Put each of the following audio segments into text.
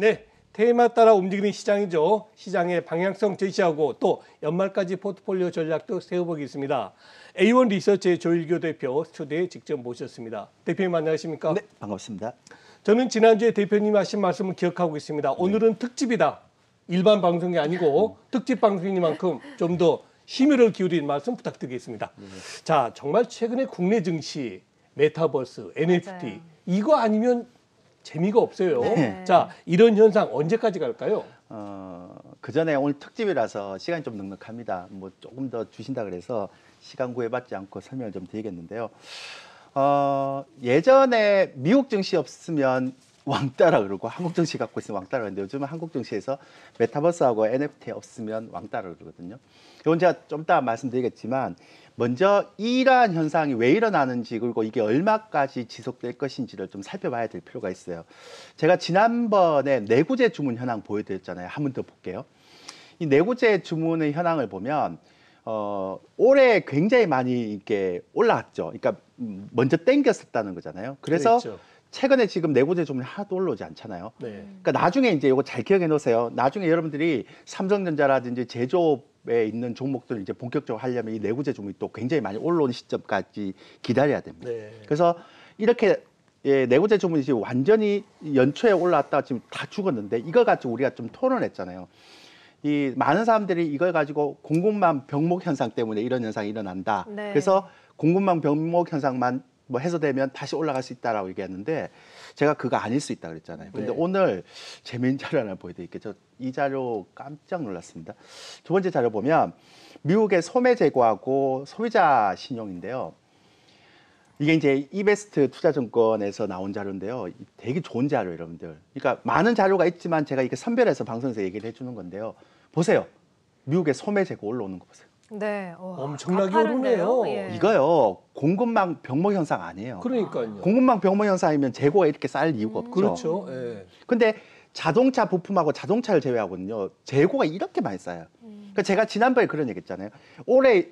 네, 테마 따라 움직이는 시장이죠. 시장의 방향성 제시하고 또 연말까지 포트폴리오 전략도 세워보겠습니다. A1 리서치의 조일교 대표 스튜디오에 직접 모셨습니다. 대표님 안녕하십니까? 네, 반갑습니다. 저는 지난주에 대표님 하신 말씀을 기억하고 있습니다. 오늘은 특집이다. 일반 방송이 아니고 특집 방송이니만큼 좀 더 심혈을 기울인 말씀 부탁드리겠습니다. 자, 정말 최근에 국내 증시, 메타버스, NFT 맞아요. 이거 아니면 재미가 없어요. 네. 자, 이런 현상 언제까지 갈까요? 그 전에 오늘 특집이라서 시간이 좀 넉넉합니다. 뭐 조금 더 주신다 그래서 시간 구애받지 않고 설명을 좀 드리겠는데요. 예전에 미국 증시 없으면 왕따라 그러고 한국 증시 갖고 있으면 왕따라 그러는데 요즘은 한국 증시에서 메타버스하고 NFT 없으면 왕따라 그러거든요. 이건 제가 좀 이따 말씀드리겠지만 먼저 이러한 현상이 왜 일어나는지 그리고 이게 얼마까지 지속될 것인지를 좀 살펴봐야 될 필요가 있어요. 제가 지난번에 내구재 주문 현황 보여드렸잖아요. 한 번 더 볼게요. 이 내구재 주문의 현황을 보면 올해 굉장히 많이 이렇게 올라왔죠. 그러니까 먼저 땡겼었다는 거잖아요. 그래서 그렇죠. 최근에 지금 내구재 주문이 하나도 올라오지 않잖아요. 네. 그러니까 나중에 이제 이거 잘 기억해 놓으세요. 나중에 여러분들이 삼성전자라든지 제조업에 있는 종목들을 이제 본격적으로 하려면 이 내구재 주문이 또 굉장히 많이 올라오는 시점까지 기다려야 됩니다. 네. 그래서 이렇게 내구재 주문이 지금 완전히 연초에 올라왔다가 지금 다 죽었는데 이걸 가지고 우리가 좀 토론했잖아요. 이 많은 사람들이 이걸 가지고 공급망 병목 현상 때문에 이런 현상이 일어난다. 네. 그래서 공급망 병목 현상만 뭐 해소되면 다시 올라갈 수 있다라고 얘기했는데 제가 그거 아닐 수 있다 그랬잖아요. 근데 네. 오늘 재미있는 자료 하나 보여드릴게요. 저 이 자료 깜짝 놀랐습니다. 두 번째 자료 보면 미국의 소매 재고하고 소비자 신용인데요. 이게 이제 이베스트 투자증권에서 나온 자료인데요. 되게 좋은 자료 여러분들. 그러니까 많은 자료가 있지만 제가 이렇게 선별해서 방송에서 얘기를 해주는 건데요. 보세요. 미국의 소매 재고 올라오는 거 보세요. 네. 엄청나게 가파른데요? 오르네요. 예. 이거요. 공급망 병목 현상 아니에요. 그러니까요. 공급망 병목 현상이면 재고가 이렇게 쌓일 이유가 없죠. 그렇죠. 예. 근데 자동차 부품하고 자동차를 제외하고는요. 재고가 이렇게 많이 쌓여요. 그러니까 제가 지난번에 그런 얘기 했잖아요.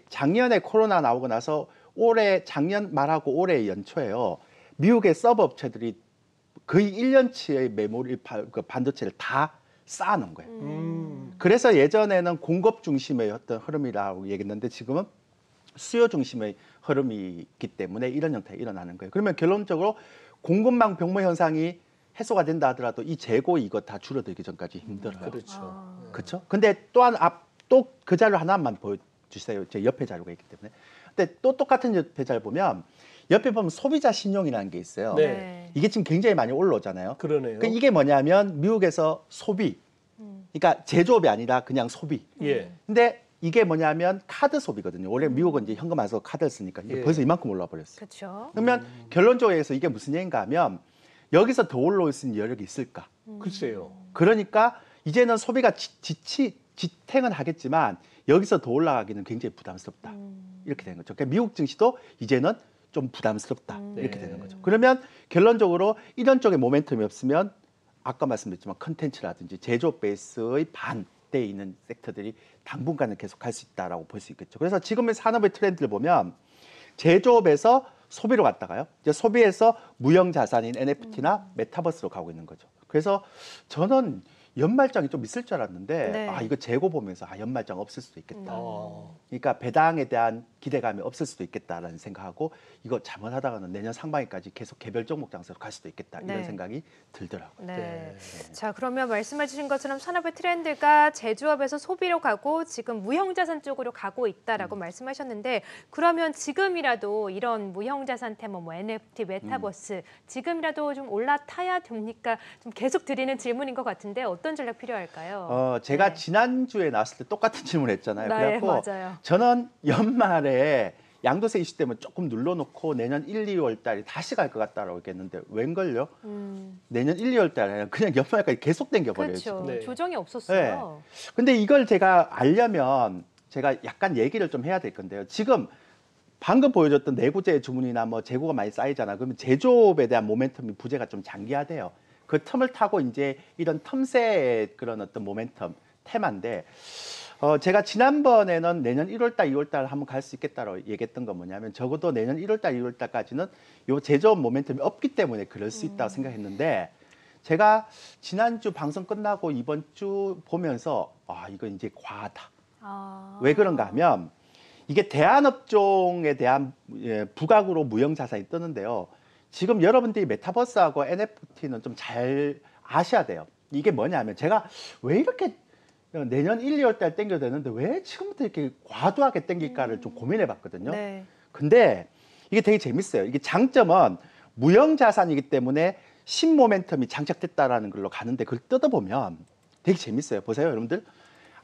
작년에 코로나 나오고 나서 작년 말하고 올해 연초에요. 미국의 서브 업체들이 거의 1년치의 메모리 반도체를 다 쌓아놓은 거예요. 그래서 예전에는 공급 중심의 어떤 흐름이라고 얘기했는데 지금은 수요 중심의 흐름이기 때문에 이런 형태가 일어나는 거예요. 그러면 결론적으로 공급망 병목 현상이 해소가 된다 하더라도 이 재고 이거 다 줄어들기 전까지 힘들어요. 그렇죠. 그렇죠? 근데 또한 또 그 자료 하나만 보여주세요. 제 옆에 자료가 있기 때문에. 근데 또 똑같은 옆에 자료 보면 옆에 보면 소비자 신용이라는 게 있어요. 네. 이게 지금 굉장히 많이 올라오잖아요. 그러네요. 그러니까 이게 뭐냐면 미국에서 소비, 그러니까 제조업이 아니라 그냥 소비. 예. 근데 이게 뭐냐면 카드 소비거든요. 원래 미국은 이제 현금 안 써서 카드를 쓰니까 이게 예. 벌써 이만큼 올라 버렸어요. 그렇죠. 그러면 결론적으로 해서 이게 무슨 얘기인가 하면 여기서 더 올라올 수 있는 여력이 있을까? 글쎄요. 그러니까 이제는 소비가 지탱은 하겠지만 여기서 더 올라가기는 굉장히 부담스럽다. 이렇게 되는 거죠. 그러니까 미국 증시도 이제는 좀 부담스럽다. 이렇게 네. 되는 거죠. 그러면 결론적으로 이런 쪽에 모멘텀이 없으면 아까 말씀드렸지만 컨텐츠라든지 제조업 베이스의 반대에 있는 섹터들이 당분간은 계속 갈 수 있다라고 볼 수 있겠죠. 그래서 지금의 산업의 트렌드를 보면 제조업에서 소비로 갔다가요. 이제 소비에서 무형 자산인 NFT나 메타버스로 가고 있는 거죠. 그래서 저는 연말장이 좀 있을 줄 알았는데 네. 이거 재고 보면서 연말장 없을 수도 있겠다. 아, 그러니까 배당에 대한 기대감이 없을 수도 있겠다라는 생각하고 이거 잘못하다가는 내년 상반기까지 계속 개별 종목 장세로 갈 수도 있겠다 이런 네. 생각이 들더라고요. 네. 네. 자, 그러면 말씀해 주신 것처럼 산업의 트렌드가 제조업에서 소비로 가고 지금 무형자산 쪽으로 가고 있다라고 말씀하셨는데 그러면 지금이라도 이런 무형자산 테마 뭐 NFT, 메타버스 지금이라도 좀 올라타야 됩니까? 좀 계속 드리는 질문인 것 같은데 어떤 전략 필요할까요? 제가 네. 지난주에 나왔을 때 똑같은 질문 했잖아요. 네, 그래갖고 맞아요. 저는 연말에 양도세 이슈 때문에 조금 눌러놓고 내년 1, 2월 달에 다시 갈 것 같다라고 얘기했는데 웬걸요? 내년 1, 2월 달에 그냥 연말까지 계속 땡겨버려요. 그렇죠. 지금. 네. 조정이 없었어요. 근데 이걸 제가 알려면 제가 약간 얘기를 좀 해야 될 건데요. 지금 방금 보여줬던 내구재 주문이나 뭐 재고가 많이 쌓이잖아. 그러면 제조업에 대한 모멘텀이 부재가 좀 장기화돼요. 그 틈을 타고 이제 이런 틈새의 그런 어떤 모멘텀 테마인데 제가 지난번에는 내년 1월달, 2월달 한번 갈 수 있겠다고 얘기했던 건 뭐냐면 적어도 내년 1월달, 2월달까지는 요 제조업 모멘텀이 없기 때문에 그럴 수 있다고 생각했는데 제가 지난주 방송 끝나고 이번 주 보면서 이거 이제 과하다. 왜 그런가 하면 이게 대한업종에 대한 부각으로 무형자산이 뜨는데요. 지금 여러분들이 메타버스하고 NFT는 좀 잘 아셔야 돼요. 이게 뭐냐면 제가 왜 이렇게 내년 1, 2월 달 땡겨야 되는데 왜 지금부터 이렇게 과도하게 땡길까를 좀 고민해 봤거든요. 네. 근데 이게 되게 재밌어요. 이게 장점은 무형자산이기 때문에 신모멘텀이 장착됐다라는 걸로 가는데 그걸 뜯어보면 되게 재밌어요. 보세요, 여러분들.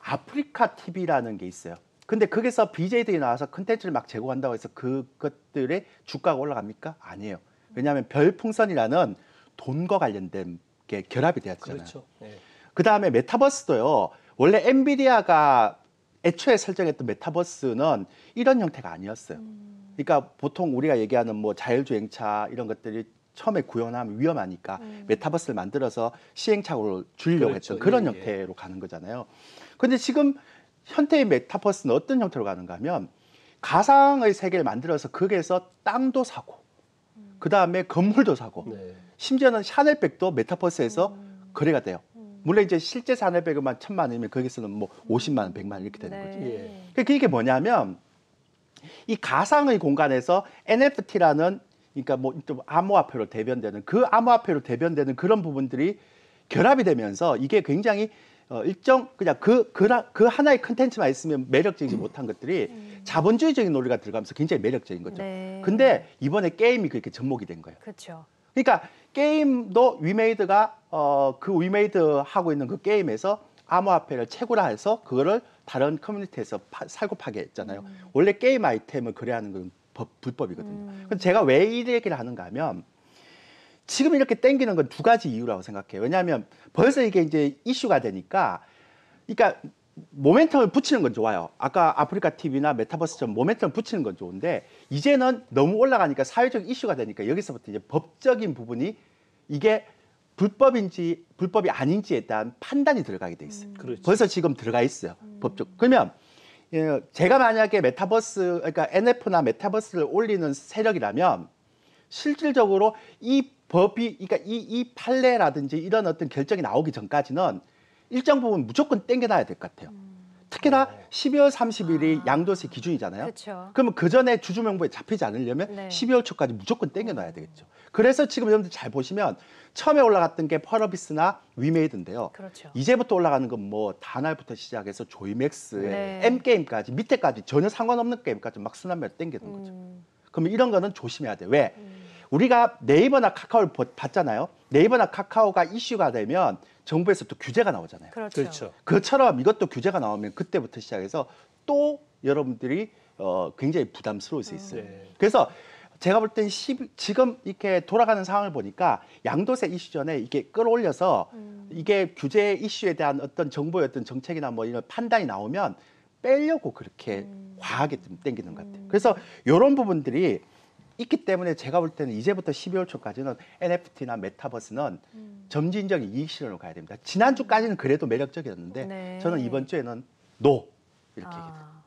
아프리카 TV라는 게 있어요. 근데 거기서 BJ들이 나와서 컨텐츠를 막 제공한다고 해서 그것들의 주가가 올라갑니까? 아니에요. 왜냐하면 별풍선이라는 돈과 관련된 게 결합이 되었잖아요. 그렇죠. 네. 그다음에 메타버스도요. 원래 엔비디아가 애초에 설정했던 메타버스는 이런 형태가 아니었어요. 그러니까 보통 우리가 얘기하는 뭐 자율주행차 이런 것들이 처음에 구현하면 위험하니까 메타버스를 만들어서 시행착오를 주려고 그렇죠. 했던 그런 예, 형태로 가는 거잖아요. 근데 지금 현대의 메타버스는 어떤 형태로 가는가 하면 가상의 세계를 만들어서 거기에서 땅도 사고 그다음에 건물도 사고 네. 심지어는 심지어는 샤넬백도 메타버스에서 거래가 돼요. 물론 이제 실제 샤넬백만 1,000만 원이면 거기서는 뭐 50만 원, 100만 원 이렇게 되는 거죠. 네. 그러니까 이게 뭐냐면 이 가상의 공간에서 NFT라는 그러니까 뭐 좀 암호화폐로 대변되는 그 암호화폐로 대변되는 그런 부분들이 결합이 되면서 이게 굉장히 일정 그냥 그 하나의 컨텐츠만 있으면 매력적이지 못한 것들이 자본주의적인 논리가 들어가면서 굉장히 매력적인 거죠. 네. 근데 이번에 게임이 그렇게 접목이 된 거예요. 그렇죠. 그러니까 게임도 위메이드가 그 위메이드 하고 있는 그 게임에서 암호화폐를 채굴화해서 그거를 다른 커뮤니티에서 살고 파괴했잖아요. 원래 게임 아이템을 거래하는 건 불법이거든요. 근데 제가 왜 이 얘기를 하는가 하면 지금 이렇게 땡기는 건 두 가지 이유라고 생각해요. 왜냐하면 벌써 이게 이제 이슈가 되니까 그러니까 모멘텀을 붙이는 건 좋아요. 아까 아프리카 TV나 메타버스처럼 모멘텀을 붙이는 건 좋은데 이제는 너무 올라가니까 사회적 이슈가 되니까 여기서부터 이제 법적인 부분이 이게 불법인지 불법이 아닌지에 대한 판단이 들어가게 돼 있어요. 그렇죠. 벌써 지금 들어가 있어요. 법적. 그러면 제가 만약에 메타버스 그러니까 NF나 메타버스를 올리는 세력이라면 실질적으로 이 법이 그러니까 이 판례라든지 이런 어떤 결정이 나오기 전까지는 일정 부분 무조건 땡겨놔야 될 것 같아요. 특히나 12월 30일이 양도세 기준이잖아요. 그렇죠. 그러면 그 전에 주주명부에 잡히지 않으려면 네. 12월 초까지 무조건 땡겨놔야 되겠죠. 그래서 지금 여러분들 잘 보시면 처음에 올라갔던 게 펄어비스나 위메이드인데요. 그렇죠. 이제부터 올라가는 건 뭐 다날부터 시작해서 조이맥스, 네. M게임까지 밑에까지 전혀 상관없는 게임까지 막 순환매를 땡기는 거죠. 그러면 이런 거는 조심해야 돼요. 왜? 우리가 네이버나 카카오를 봤잖아요. 네이버나 카카오가 이슈가 되면 정부에서 또 규제가 나오잖아요. 그렇죠. 그렇죠. 그처럼 이것도 규제가 나오면 그때부터 시작해서 또 여러분들이 굉장히 부담스러울 수 있어요. 네. 그래서 제가 볼 땐 지금 이렇게 돌아가는 상황을 보니까 양도세 이슈 전에 이게 끌어올려서 이게 규제 이슈에 대한 어떤 정부의 어떤 정책이나 뭐 이런 판단이 나오면 빼려고 그렇게 과하게 좀 땡기는 것 같아요. 그래서 이런 부분들이 있기 때문에 제가 볼 때는 이제부터 12월 초까지는 NFT나 메타버스는 점진적인 이익 실현으로 가야 됩니다. 지난주까지는 그래도 매력적이었는데 네. 저는 이번 주에는 노 이렇게 얘기해요.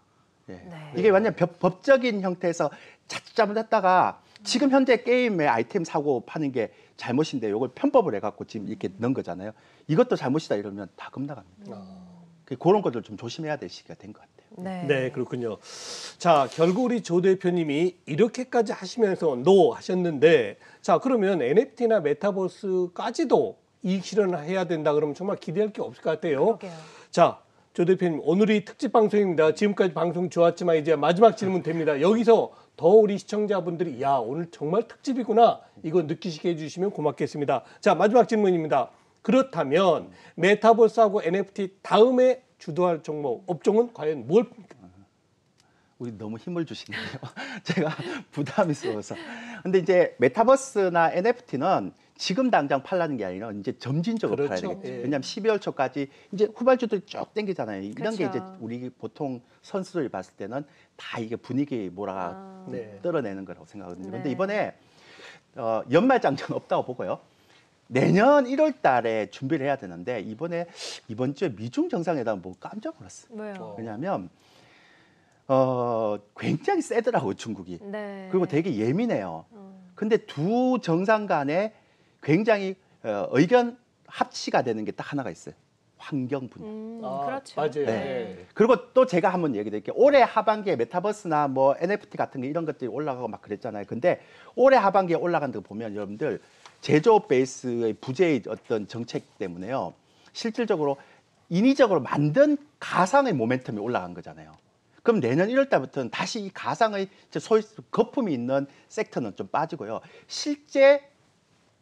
예. 네. 이게 완전 법적인 형태에서 자칫 잘못했다가 지금 현재 게임의 아이템 사고 파는 게 잘못인데 이걸 편법을 해갖고 지금 이렇게 넣은 거잖아요. 이것도 잘못이다 이러면 다 금나갑니다. 그런 것들 좀 조심해야 될 시기가 된 것 같아요. 네. 네, 그렇군요. 자, 결국 우리 조 대표님이 이렇게까지 하시면서 노 하셨는데, 자, 그러면 NFT나 메타버스까지도 이익 실현을 해야 된다 그러면 정말 기대할 게 없을 것 같아요. 그러게요. 자, 조 대표님, 오늘이 특집 방송입니다. 지금까지 방송 좋았지만 이제 마지막 질문 됩니다. 여기서 더 우리 시청자분들이 야, 오늘 정말 특집이구나. 이거 느끼시게 해주시면 고맙겠습니다. 자, 마지막 질문입니다. 그렇다면 메타버스하고 NFT 다음에 주도할 종목, 업종은 과연 무엇입니까? 우리 너무 힘을 주시네요. 제가 부담스러워서. 근데 이제 메타버스나 NFT는 지금 당장 팔라는 게 아니라 이제 점진적으로 그렇죠. 팔아야 되겠죠. 예. 왜냐하면 12월 초까지 이제 후발주들이 쭉 땡기잖아요. 이런 게 그렇죠. 이제 우리 보통 선수들이 봤을 때는 다 이게 분위기 몰아가 네. 떨어내는 거라고 생각하거든요. 근데 네. 이번에 연말장전 없다고 보고요. 내년 1월 달에 준비를 해야 되는데 이번 주에 미중 정상회담 보고 깜짝 놀랐어요. 왜요? 왜냐하면 굉장히 세더라고요, 중국이. 네. 그리고 되게 예민해요. 근데 두 정상 간에 굉장히 의견 합치가 되는 게 딱 하나가 있어요. 환경 분야. 그렇죠. 맞아요. 네. 네. 그리고 또 제가 한번 얘기 드릴게요. 올해 하반기에 메타버스나 뭐 NFT 같은 게 이런 것들이 올라가고 막 그랬잖아요. 근데 올해 하반기에 올라간 거 보면 여러분들 제조업 베이스의 부재의 어떤 정책 때문에요. 실질적으로 인위적으로 만든 가상의 모멘텀이 올라간 거잖아요. 그럼 내년 1월 달부터는 다시 이 가상의 소위 거품이 있는 섹터는 좀 빠지고요. 실제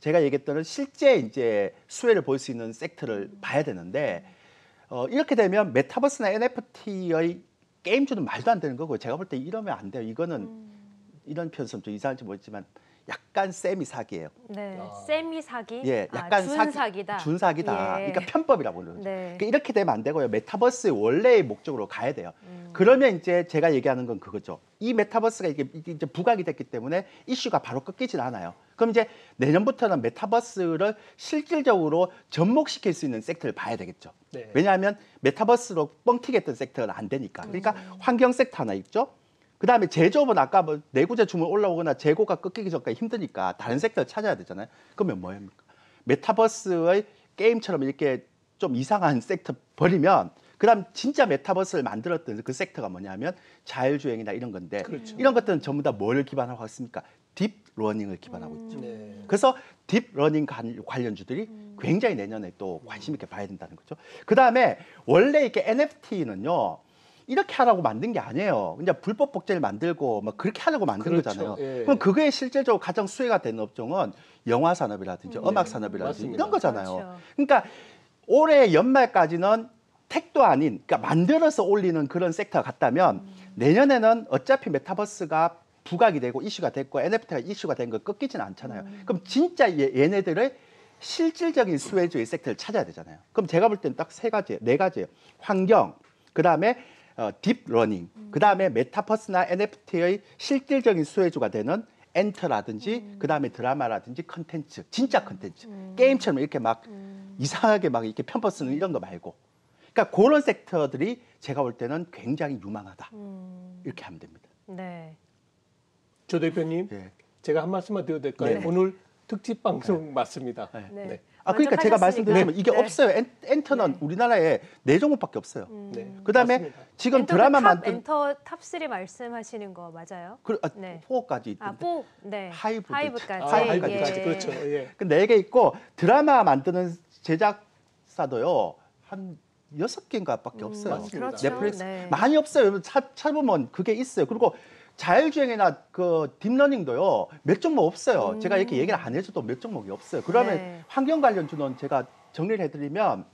제가 얘기했던 실제 이제 수혜를 볼 수 있는 섹터를 봐야 되는데 이렇게 되면 메타버스나 NFT의 게임주는 말도 안 되는 거고 제가 볼 때 이러면 안 돼요. 이거는 이런 표현 좀 이상할지 모르지만 약간 세미 사기예요. 네, 아. 세미 사기. 예, 약간 준 사기다. 준사기다. 예. 그러니까 편법이라고 그러는 거죠. 네. 그러니까 이렇게 되면 안 되고요. 메타버스의 원래의 목적으로 가야 돼요. 그러면 이제 제가 얘기하는 건 그거죠. 이 메타버스가 이게 이제 부각이 됐기 때문에 이슈가 바로 끊기진 않아요. 그럼 이제 내년부터는 메타버스를 실질적으로 접목시킬 수 있는 섹터를 봐야 되겠죠. 네. 왜냐하면 메타버스로 뻥튀기 했던 섹터는 안 되니까. 그러니까 환경 섹터 하나 있죠. 그다음에 제조업은 아까 뭐 내구재 주문 올라오거나 재고가 끊기기 전까지 힘드니까 다른 섹터를 찾아야 되잖아요. 그러면 뭐입니까? 메타버스의 게임처럼 이렇게 좀 이상한 섹터 버리면 그다음 진짜 메타버스를 만들었던 그 섹터가 뭐냐면 자율주행이나 이런 건데 그렇죠. 이런 것들은 전부 다 뭘 기반하고 있습니까? 딥러닝을 기반하고 있죠. 네. 그래서 딥러닝 관련주들이 굉장히 내년에 또 관심 있게 봐야 된다는 거죠. 그다음에 원래 이렇게 NFT는요. 이렇게 하라고 만든 게 아니에요. 그냥 불법 복제를 만들고 막 그렇게 하려고 만든 그렇죠. 거잖아요. 예. 그럼 그게 실질적으로 가장 수혜가 되는 업종은 영화 산업이라든지 음악 산업이라든지 맞습니다. 이런 거잖아요. 그렇죠. 그러니까 올해 연말까지는 택도 아닌, 그러니까 만들어서 올리는 그런 섹터가 같다면 내년에는 어차피 메타버스가 부각이 되고 이슈가 됐고 NFT가 이슈가 된 거 끊기지는 않잖아요. 그럼 진짜 얘네들의 실질적인 수혜주의 섹터를 찾아야 되잖아요. 그럼 제가 볼 때는 딱 네 가지예요. 환경, 그 다음에 딥러닝, 그 다음에 메타버스나 NFT의 실질적인 수혜주가 되는 엔터라든지, 그 다음에 드라마라든지 컨텐츠, 진짜 컨텐츠, 게임처럼 이렇게 막 이상하게 막 이렇게 편법 쓰는 이런 거 말고, 그러니까 그런 섹터들이 제가 볼 때는 굉장히 유망하다. 이렇게 하면 됩니다. 네. 조 대표님, 예. 제가 한 말씀만 드려도 될까요? 네. 오늘 특집 방송 맞습니다. 네. 네. 그러니까 제가 말씀드렸지만 이게 네. 없어요. 엔터는 우리나라에 4종목밖에 없어요. 네. 그다음에 맞습니다. 지금 드라마 만든 엔터 탑3 말씀하시는 거 맞아요? 네. 네. 4까지 있던데. 아, 4. 네. 하이브도 하이브까지. 하이브까지. 예. 그렇죠. 예. 그 4개 있고 드라마 만드는 제작사도요. 한 6개인가밖에 없어요. 맞습니다. 그렇죠. 넷플릭스 네. 많이 없어요. 찾아보면 그게 있어요. 그리고 자율주행이나 그 딥러닝도요. 몇 종목 없어요. 제가 이렇게 얘기를 안 해줘도 몇 종목이 없어요. 그러면 네. 환경 관련주는 제가 정리를 해드리면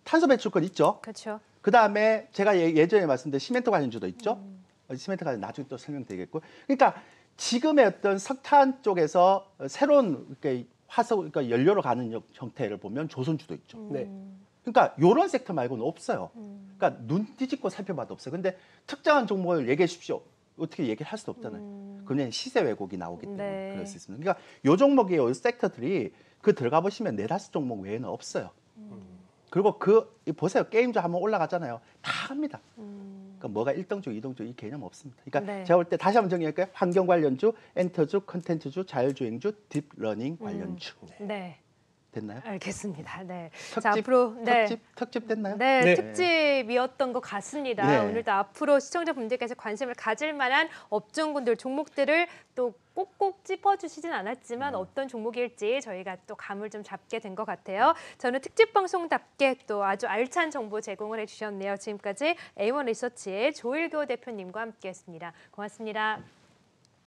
탄소 배출권 있죠. 그렇죠. 그 다음에 제가 예전에 말씀드린 시멘트 관련주도 있죠. 시멘트 관련 나중에 또 설명드리겠고. 그러니까 지금의 어떤 석탄 쪽에서 새로운 이렇게 화석, 그러니까 연료로 가는 형태를 보면 조선주도 있죠. 네. 그러니까 이런 섹터 말고는 없어요. 그러니까 눈 뒤집고 살펴봐도 없어요. 근데 특정한 종목을 얘기해 주십시오. 어떻게 얘기를 할 수도 없잖아요. 그냥 시세 왜곡이 나오기 때문에 네. 그럴 수 있습니다. 그러니까 요 종목이 요 섹터들이 그 들어가 보시면 4-5 종목 외에는 없어요. 그리고 보세요. 게임주 한번 올라가잖아요. 다 합니다. 그러니까 뭐가 1등주, 2등주 이 개념 없습니다. 그러니까 네. 제가 볼 때 다시 한번 정리할까요? 환경 관련주, 엔터주, 컨텐츠주, 자율주행주, 딥러닝 관련주. 네. 됐나요? 알겠습니다. 네. 특집, 자, 앞으로 특집 됐나요? 네, 네. 특집이었던 것 같습니다. 네. 오늘도 앞으로 시청자분들께서 관심을 가질 만한 업종군들, 종목들을 또 꼭꼭 짚어주시진 않았지만 어떤 종목일지 저희가 또 감을 좀 잡게 된 것 같아요. 저는 특집 방송답게 또 아주 알찬 정보 제공을 해주셨네요. 지금까지 A1 리서치의 조일교 대표님과 함께했습니다. 고맙습니다.